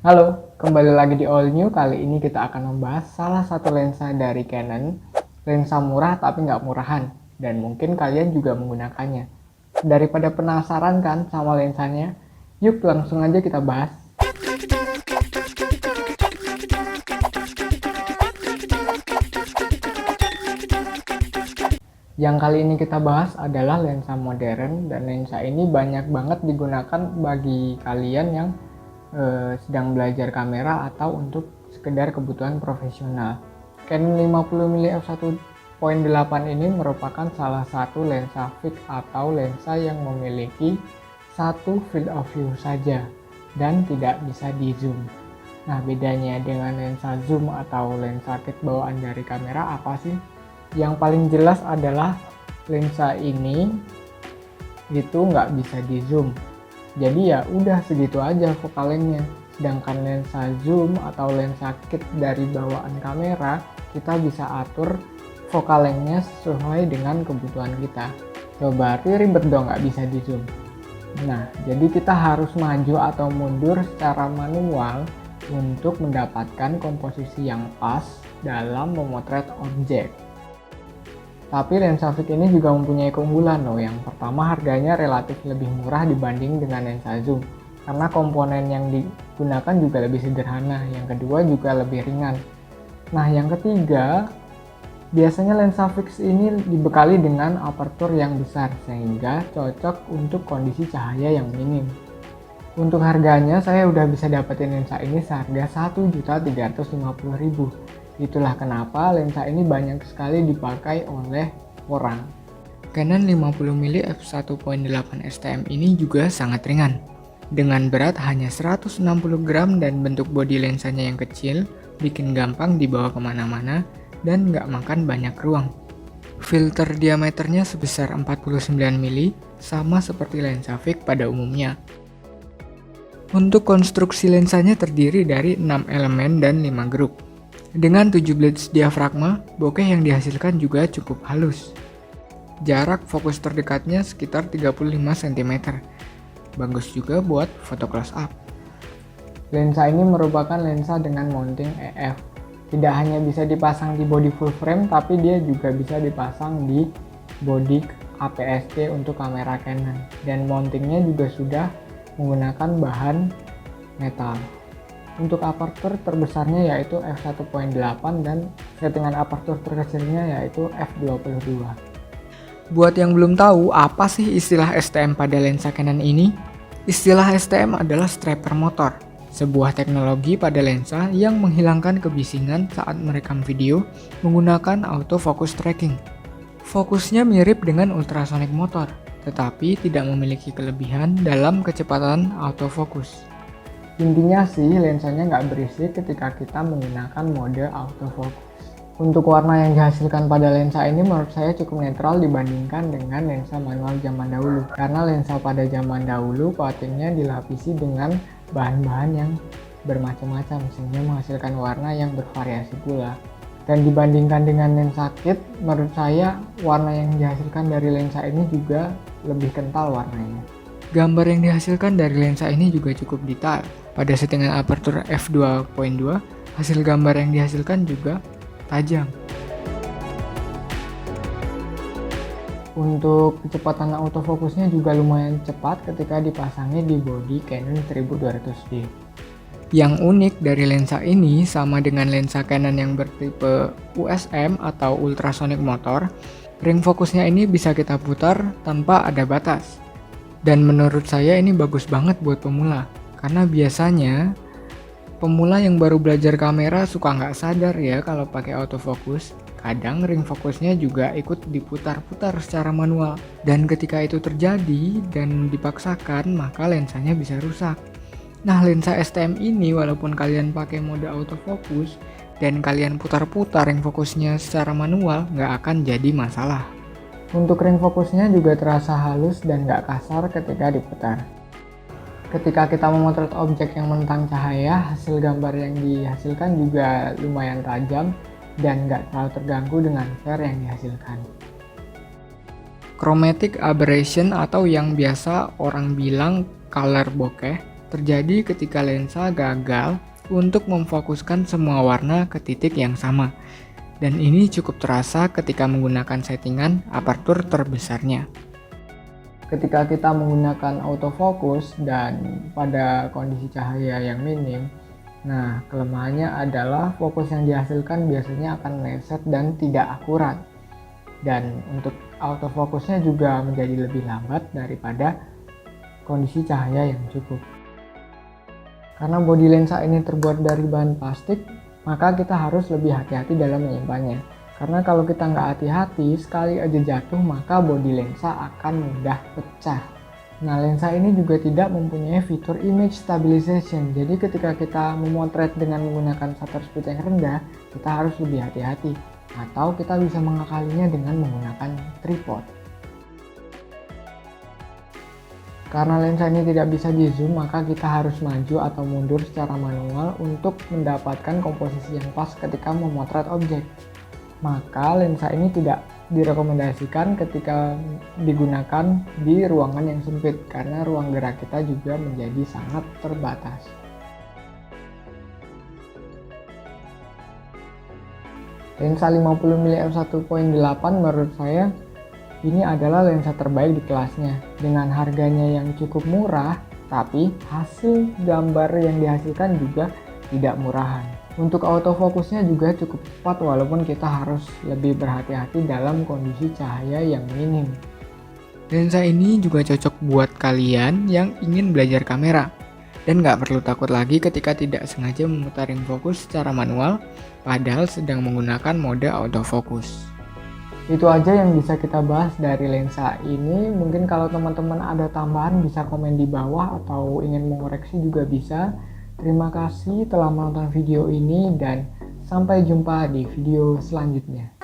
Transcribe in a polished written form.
Halo, kembali lagi di All New. Kali ini kita akan membahas salah satu lensa dari Canon. Lensa murah tapi nggak murahan, dan mungkin kalian juga menggunakannya. Daripada penasaran kan sama lensanya, yuk langsung aja kita bahas. Yang kali ini kita bahas adalah lensa modern, dan lensa ini banyak banget digunakan bagi kalian yang sedang belajar kamera atau untuk sekedar kebutuhan profesional. Canon 50mm f1.8 ini merupakan salah satu lensa fix atau lensa yang memiliki satu field of view saja dan tidak bisa di zoom. Nah, bedanya dengan lensa zoom atau lensa kit bawaan dari kamera apa sih? Yang paling jelas adalah lensa ini itu nggak bisa di zoom. Jadi ya udah segitu aja fokalengnya. Sedangkan lensa zoom atau lensa kit dari bawaan kamera, kita bisa atur fokalengnya sesuai dengan kebutuhan kita. Coba ribet dong nggak bisa di zoom. Nah, jadi kita harus maju atau mundur secara manual untuk mendapatkan komposisi yang pas dalam memotret objek. Tapi lensa fix ini juga mempunyai keunggulan loh. Yang pertama, harganya relatif lebih murah dibanding dengan lensa zoom karena komponen yang digunakan juga lebih sederhana. Yang kedua juga lebih ringan. Nah, yang ketiga, biasanya lensa fix ini dibekali dengan aperture yang besar sehingga cocok untuk kondisi cahaya yang minim. Untuk harganya saya udah bisa dapetin lensa ini seharga Rp1.350.000. Itulah kenapa lensa ini banyak sekali dipakai oleh orang. Canon 50mm f1.8 STM ini juga sangat ringan. Dengan berat hanya 160 gram dan bentuk bodi lensanya yang kecil, bikin gampang dibawa kemana-mana dan nggak makan banyak ruang. Filter diameternya sebesar 49 mm, sama seperti lensa fix pada umumnya. Untuk konstruksi lensanya terdiri dari 6 elemen dan 5 grup. Dengan 7 blades diafragma, bokeh yang dihasilkan juga cukup halus. Jarak fokus terdekatnya sekitar 35 cm. Bagus juga buat foto close up. Lensa ini merupakan lensa dengan mounting EF. Tidak hanya bisa dipasang di body full frame, tapi dia juga bisa dipasang di body APS-C untuk kamera Canon. Dan mountingnya juga sudah menggunakan bahan metal. Untuk aperture terbesarnya yaitu f1.8 dan settingan aperture terkecilnya yaitu f22. Buat yang belum tahu apa sih istilah STM pada lensa Canon ini? Istilah STM adalah stepper motor, sebuah teknologi pada lensa yang menghilangkan kebisingan saat merekam video menggunakan autofocus tracking. Fokusnya mirip dengan ultrasonic motor, tetapi tidak memiliki kelebihan dalam kecepatan autofocus. Intinya sih lensanya nggak berisik ketika kita menggunakan mode autofocus. Untuk warna yang dihasilkan pada lensa ini menurut saya cukup netral dibandingkan dengan lensa manual zaman dahulu. Karena lensa pada zaman dahulu coatingnya dilapisi dengan bahan-bahan yang bermacam-macam sehingga menghasilkan warna yang bervariasi pula. Dan dibandingkan dengan lensa kit, menurut saya warna yang dihasilkan dari lensa ini juga lebih kental warnanya. Gambar yang dihasilkan dari lensa ini juga cukup detail. Pada settingan aperture f2.2, hasil gambar yang dihasilkan juga tajam. Untuk kecepatan autofokusnya juga lumayan cepat ketika dipasangnya di bodi Canon 1200D. Yang unik dari lensa ini sama dengan lensa Canon yang bertipe USM atau ultrasonic motor, ring fokusnya ini bisa kita putar tanpa ada batas. Dan menurut saya ini bagus banget buat pemula. Karena biasanya pemula yang baru belajar kamera suka nggak sadar ya kalau pakai autofocus. Kadang ring fokusnya juga ikut diputar-putar secara manual. Dan ketika itu terjadi dan dipaksakan, maka lensanya bisa rusak. Nah, lensa STM ini walaupun kalian pakai mode autofocus dan kalian putar-putar ring fokusnya secara manual, nggak akan jadi masalah. Untuk ring fokusnya juga terasa halus dan nggak kasar ketika diputar. Ketika kita memotret objek yang menentang cahaya, hasil gambar yang dihasilkan juga lumayan tajam dan nggak terlalu terganggu dengan flare yang dihasilkan. Chromatic aberration atau yang biasa orang bilang color bokeh terjadi ketika lensa gagal untuk memfokuskan semua warna ke titik yang sama. Dan ini cukup terasa ketika menggunakan settingan apertur terbesarnya. Ketika kita menggunakan autofocus dan pada kondisi cahaya yang minim, nah kelemahannya adalah fokus yang dihasilkan biasanya akan meleset dan tidak akurat. Dan untuk autofokusnya juga menjadi lebih lambat daripada kondisi cahaya yang cukup. Karena bodi lensa ini terbuat dari bahan plastik, maka kita harus lebih hati-hati dalam menyimpannya. Karena kalau kita nggak hati-hati, sekali aja jatuh maka bodi lensa akan mudah pecah. Nah, lensa ini juga tidak mempunyai fitur image stabilization. Jadi ketika kita memotret dengan menggunakan shutter speed yang rendah, kita harus lebih hati-hati. Atau kita bisa mengakalinya dengan menggunakan tripod. Karena lensa ini tidak bisa di zoom, maka kita harus maju atau mundur secara manual untuk mendapatkan komposisi yang pas ketika memotret objek. Maka lensa ini tidak direkomendasikan ketika digunakan di ruangan yang sempit, karena ruang gerak kita juga menjadi sangat terbatas. Lensa 50mm f1.8 menurut saya ini adalah lensa terbaik di kelasnya, dengan harganya yang cukup murah, tapi hasil gambar yang dihasilkan juga tidak murahan. Untuk autofokusnya juga cukup cepat walaupun kita harus lebih berhati-hati dalam kondisi cahaya yang minim. Lensa ini juga cocok buat kalian yang ingin belajar kamera, dan nggak perlu takut lagi ketika tidak sengaja memutarin fokus secara manual, padahal sedang menggunakan mode autofokus. Itu aja yang bisa kita bahas dari lensa ini. Mungkin kalau teman-teman ada tambahan bisa komen di bawah atau ingin mengoreksi juga bisa. Terima kasih telah menonton video ini dan sampai jumpa di video selanjutnya.